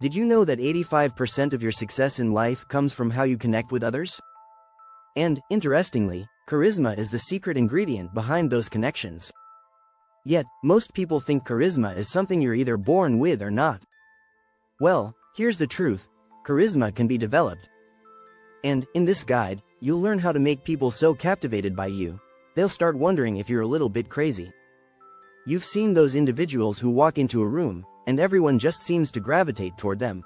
Did you know that 85% of your success in life comes from how you connect with others? And, interestingly, charisma is the secret ingredient behind those connections. Yet, most people think charisma is something you're either born with or not. Well, here's the truth: charisma can be developed. And, in this guide, you'll learn how to make people so captivated by you, they'll start wondering if you're a little bit crazy. You've seen those individuals who walk into a room, and everyone just seems to gravitate toward them.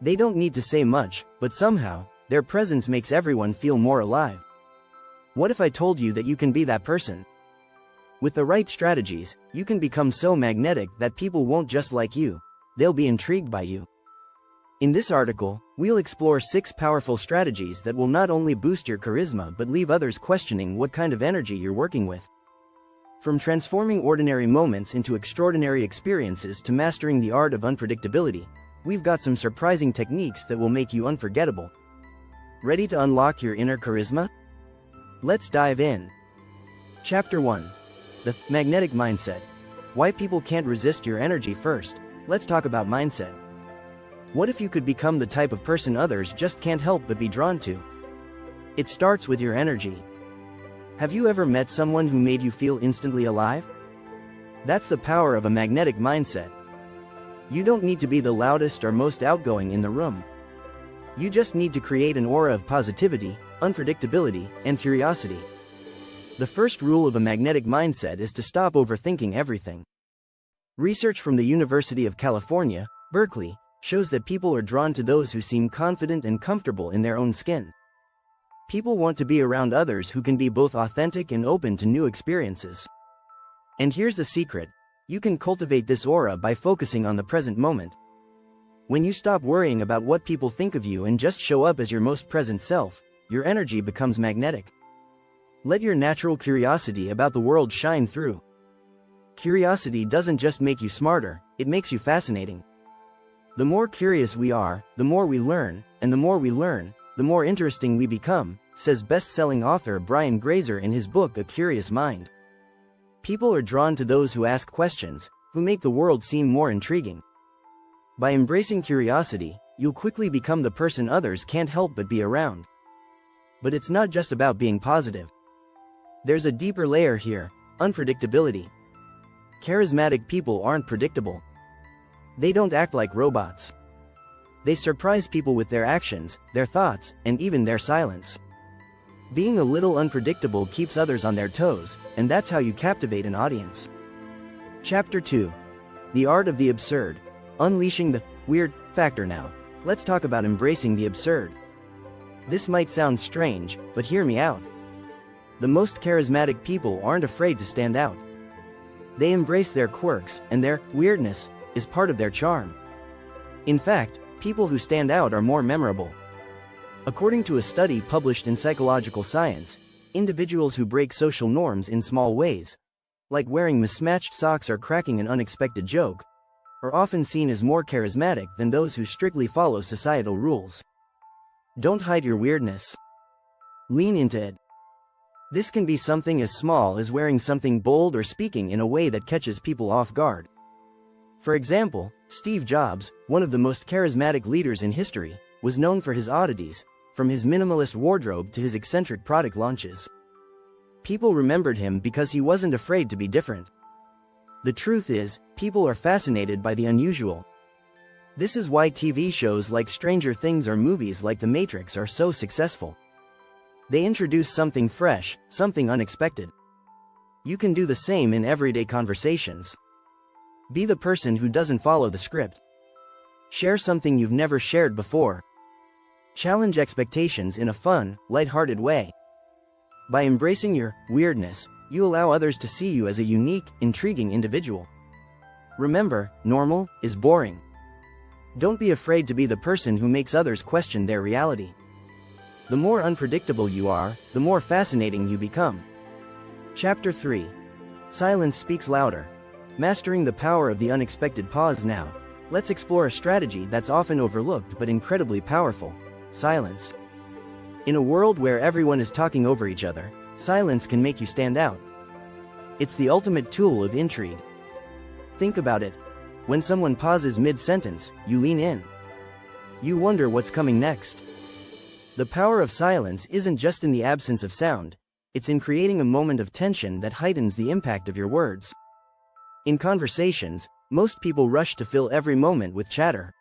They don't need to say much, but somehow, their presence makes everyone feel more alive. What if I told you that you can be that person? With the right strategies, you can become so magnetic that people won't just like you, they'll be intrigued by you. In this article, we'll explore 6 powerful strategies that will not only boost your charisma but leave others questioning what kind of energy you're working with. From transforming ordinary moments into extraordinary experiences to mastering the art of unpredictability, we've got some surprising techniques that will make you unforgettable. Ready to unlock your inner charisma? Let's dive in. Chapter 1. The Magnetic Mindset. Why people can't resist your energy. First, let's talk about mindset. What if you could become the type of person others just can't help but be drawn to? It starts with your energy. Have you ever met someone who made you feel instantly alive? That's the power of a magnetic mindset. You don't need to be the loudest or most outgoing in the room. You just need to create an aura of positivity, unpredictability, and curiosity. The first rule of a magnetic mindset is to stop overthinking everything. Research from the University of California, Berkeley, shows that people are drawn to those who seem confident and comfortable in their own skin. People want to be around others who can be both authentic and open to new experiences. And here's the secret: you can cultivate this aura by focusing on the present moment. When you stop worrying about what people think of you and just show up as your most present self, your energy becomes magnetic. Let your natural curiosity about the world shine through. Curiosity doesn't just make you smarter, it makes you fascinating. The more curious we are, the more we learn, and the more we learn, the more interesting we become, says best-selling author Brian Grazer in his book A Curious Mind. People are drawn to those who ask questions, who make the world seem more intriguing. By embracing curiosity, you'll quickly become the person others can't help but be around. But it's not just about being positive. There's a deeper layer here: unpredictability. Charismatic people aren't predictable. They don't act like robots. They surprise people with their actions, their thoughts, and even their silence. Being a little unpredictable keeps others on their toes, and that's how you captivate an audience. Chapter 2. The Art of the Absurd. Unleashing the weird factor. Now, let's talk about embracing the absurd. This might sound strange, but hear me out. The most charismatic people aren't afraid to stand out. They embrace their quirks, and their weirdness is part of their charm. In fact, people who stand out are more memorable. According to a study published in Psychological Science, individuals who break social norms in small ways, like wearing mismatched socks or cracking an unexpected joke, are often seen as more charismatic than those who strictly follow societal rules. Don't hide your weirdness. Lean into it. This can be something as small as wearing something bold or speaking in a way that catches people off guard. For example, Steve Jobs, one of the most charismatic leaders in history, was known for his oddities, from his minimalist wardrobe to his eccentric product launches. People remembered him because he wasn't afraid to be different. The truth is, people are fascinated by the unusual. This is why TV shows like Stranger Things or movies like The Matrix are so successful. They introduce something fresh, something unexpected. You can do the same in everyday conversations. Be the person who doesn't follow the script. Share something you've never shared before. Challenge expectations in a fun, lighthearted way. By embracing your weirdness, you allow others to see you as a unique, intriguing individual. Remember, normal is boring. Don't be afraid to be the person who makes others question their reality. The more unpredictable you are, the more fascinating you become. Chapter 3. Silence speaks louder. Mastering the power of the unexpected pause. Now, let's explore a strategy that's often overlooked but incredibly powerful: silence. In a world where everyone is talking over each other, silence can make you stand out. It's the ultimate tool of intrigue. Think about it. When someone pauses mid-sentence, you lean in. You wonder what's coming next. The power of silence isn't just in the absence of sound, it's in creating a moment of tension that heightens the impact of your words. In conversations, most people rush to fill every moment with chatter.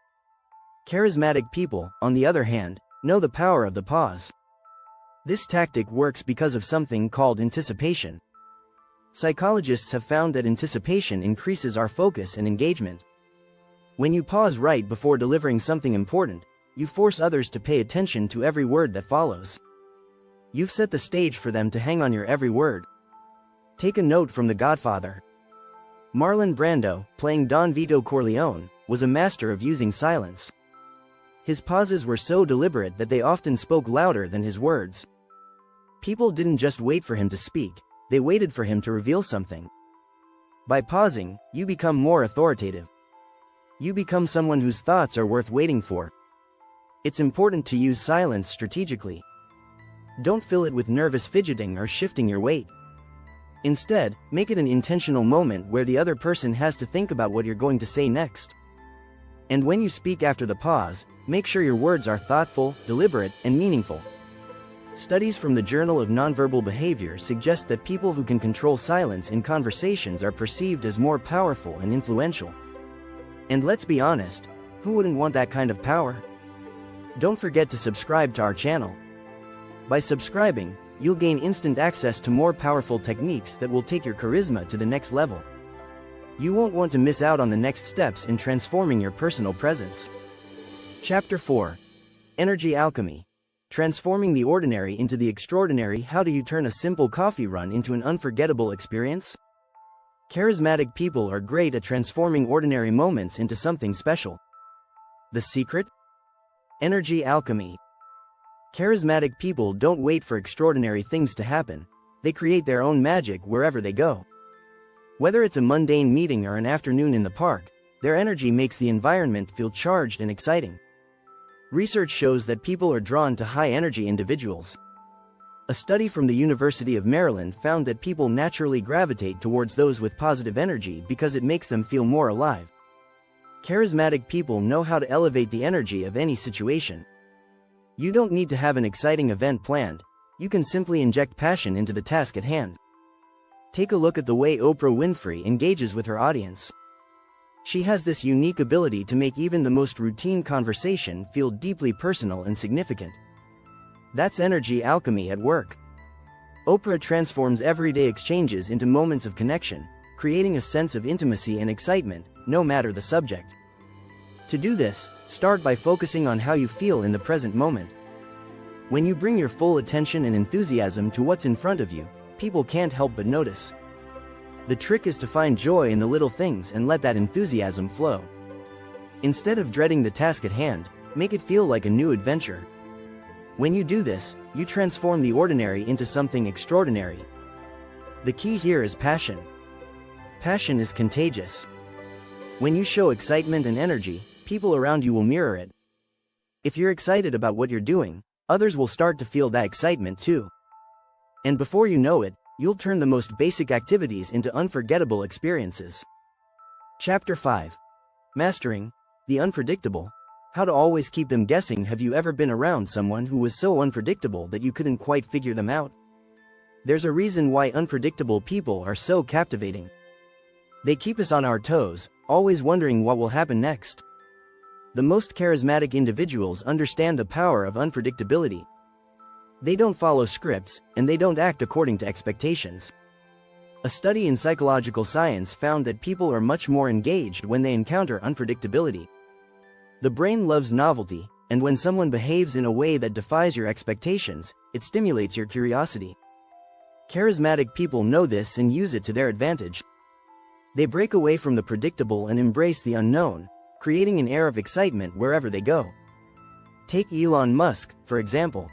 Charismatic people, on the other hand, know the power of the pause. This tactic works because of something called anticipation. Psychologists have found that anticipation increases our focus and engagement. When you pause right before delivering something important, you force others to pay attention to every word that follows. You've set the stage for them to hang on your every word. Take a note from The Godfather. Marlon Brando, playing Don Vito Corleone, was a master of using silence. His pauses were so deliberate that they often spoke louder than his words. People didn't just wait for him to speak, they waited for him to reveal something. By pausing, you become more authoritative. You become someone whose thoughts are worth waiting for. It's important to use silence strategically. Don't fill it with nervous fidgeting or shifting your weight. Instead, make it an intentional moment where the other person has to think about what you're going to say next. And when you speak after the pause, make sure your words are thoughtful, deliberate, and meaningful. Studies from the Journal of Nonverbal Behavior suggest that people who can control silence in conversations are perceived as more powerful and influential. And let's be honest, who wouldn't want that kind of power? Don't forget to subscribe to our channel. By subscribing, you'll gain instant access to more powerful techniques that will take your charisma to the next level. You won't want to miss out on the next steps in transforming your personal presence. Chapter 4. Energy Alchemy. Transforming the ordinary into the extraordinary. How do you turn a simple coffee run into an unforgettable experience? Charismatic people are great at transforming ordinary moments into something special. The secret? Energy alchemy. Charismatic people don't wait for extraordinary things to happen, they create their own magic wherever they go. Whether it's a mundane meeting or an afternoon in the park, their energy makes the environment feel charged and exciting. Research shows that people are drawn to high-energy individuals. A study from the University of Maryland found that people naturally gravitate towards those with positive energy because it makes them feel more alive. Charismatic people know how to elevate the energy of any situation. You don't need to have an exciting event planned, you can simply inject passion into the task at hand. Take a look at the way Oprah Winfrey engages with her audience. She has this unique ability to make even the most routine conversation feel deeply personal and significant. That's energy alchemy at work. Oprah transforms everyday exchanges into moments of connection, creating a sense of intimacy and excitement, no matter the subject. To do this, start by focusing on how you feel in the present moment. When you bring your full attention and enthusiasm to what's in front of you, people can't help but notice. The trick is to find joy in the little things and let that enthusiasm flow. Instead of dreading the task at hand, make it feel like a new adventure. When you do this, you transform the ordinary into something extraordinary. The key here is passion. Passion is contagious. When you show excitement and energy, people around you will mirror it. If you're excited about what you're doing, others will start to feel that excitement too. And before you know it, you'll turn the most basic activities into unforgettable experiences. Chapter 5. Mastering the unpredictable. How to always keep them guessing. Have you ever been around someone who was so unpredictable that you couldn't quite figure them out? There's a reason why unpredictable people are so captivating. They keep us on our toes, always wondering what will happen next. The most charismatic individuals understand the power of unpredictability. They don't follow scripts, and they don't act according to expectations. A study in psychological science found that people are much more engaged when they encounter unpredictability. The brain loves novelty, and when someone behaves in a way that defies your expectations, it stimulates your curiosity. Charismatic people know this and use it to their advantage. They break away from the predictable and embrace the unknown, creating an air of excitement wherever they go. Take Elon Musk, for example.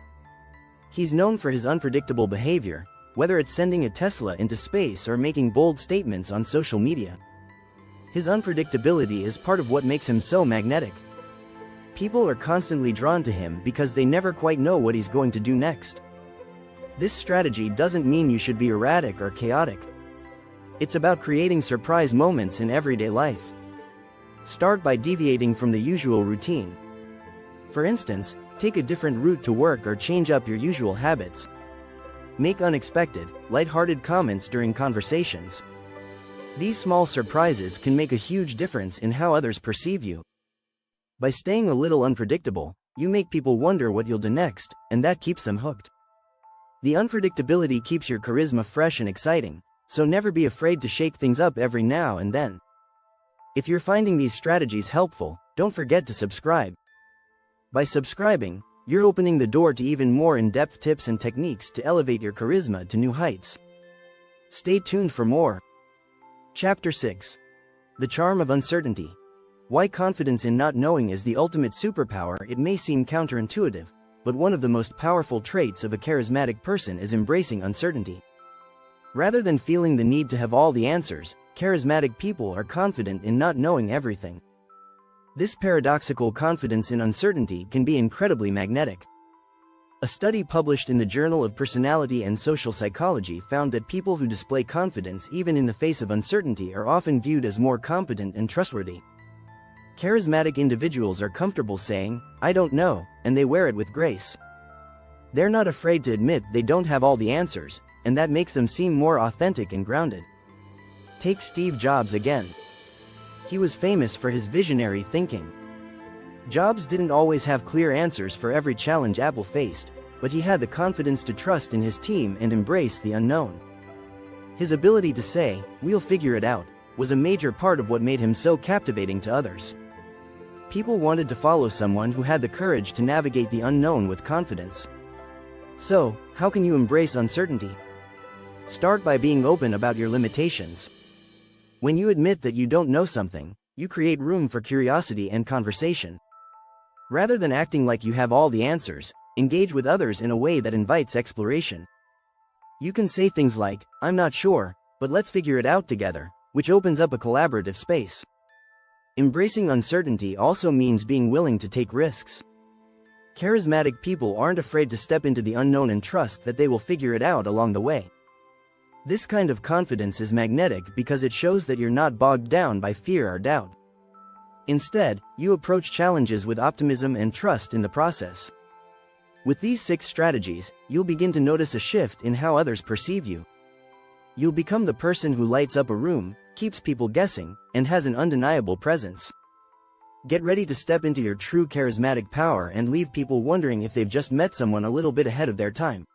He's known for his unpredictable behavior, whether it's sending a Tesla into space or making bold statements on social media. His unpredictability is part of what makes him so magnetic. People are constantly drawn to him because they never quite know what he's going to do next. This strategy doesn't mean you should be erratic or chaotic. It's about creating surprise moments in everyday life. Start by deviating from the usual routine. For instance, take a different route to work or change up your usual habits. Make unexpected, lighthearted comments during conversations. These small surprises can make a huge difference in how others perceive you. By staying a little unpredictable, you make people wonder what you'll do next, and that keeps them hooked. The unpredictability keeps your charisma fresh and exciting, so never be afraid to shake things up every now and then. If you're finding these strategies helpful, don't forget to subscribe. By subscribing, you're opening the door to even more in-depth tips and techniques to elevate your charisma to new heights. Stay tuned for more. Chapter 6. The Charm of Uncertainty. Why confidence in not knowing is the ultimate superpower. It may seem counterintuitive, but one of the most powerful traits of a charismatic person is embracing uncertainty. Rather than feeling the need to have all the answers, charismatic people are confident in not knowing everything. This paradoxical confidence in uncertainty can be incredibly magnetic. A study published in the Journal of Personality and Social Psychology found that people who display confidence even in the face of uncertainty are often viewed as more competent and trustworthy. Charismatic individuals are comfortable saying, "I don't know," and they wear it with grace. They're not afraid to admit they don't have all the answers, and that makes them seem more authentic and grounded. Take Steve Jobs again. He was famous for his visionary thinking. Jobs didn't always have clear answers for every challenge Apple faced, but he had the confidence to trust in his team and embrace the unknown. His ability to say, "We'll figure it out," was a major part of what made him so captivating to others. People wanted to follow someone who had the courage to navigate the unknown with confidence. So, how can you embrace uncertainty? Start by being open about your limitations. When you admit that you don't know something, you create room for curiosity and conversation. Rather than acting like you have all the answers, engage with others in a way that invites exploration. You can say things like, "I'm not sure, but let's figure it out together," which opens up a collaborative space. Embracing uncertainty also means being willing to take risks. Charismatic people aren't afraid to step into the unknown and trust that they will figure it out along the way. This kind of confidence is magnetic because it shows that you're not bogged down by fear or doubt. Instead, you approach challenges with optimism and trust in the process. With these 6 strategies, you'll begin to notice a shift in how others perceive you. You'll become the person who lights up a room, keeps people guessing, and has an undeniable presence. Get ready to step into your true charismatic power and leave people wondering if they've just met someone a little bit ahead of their time.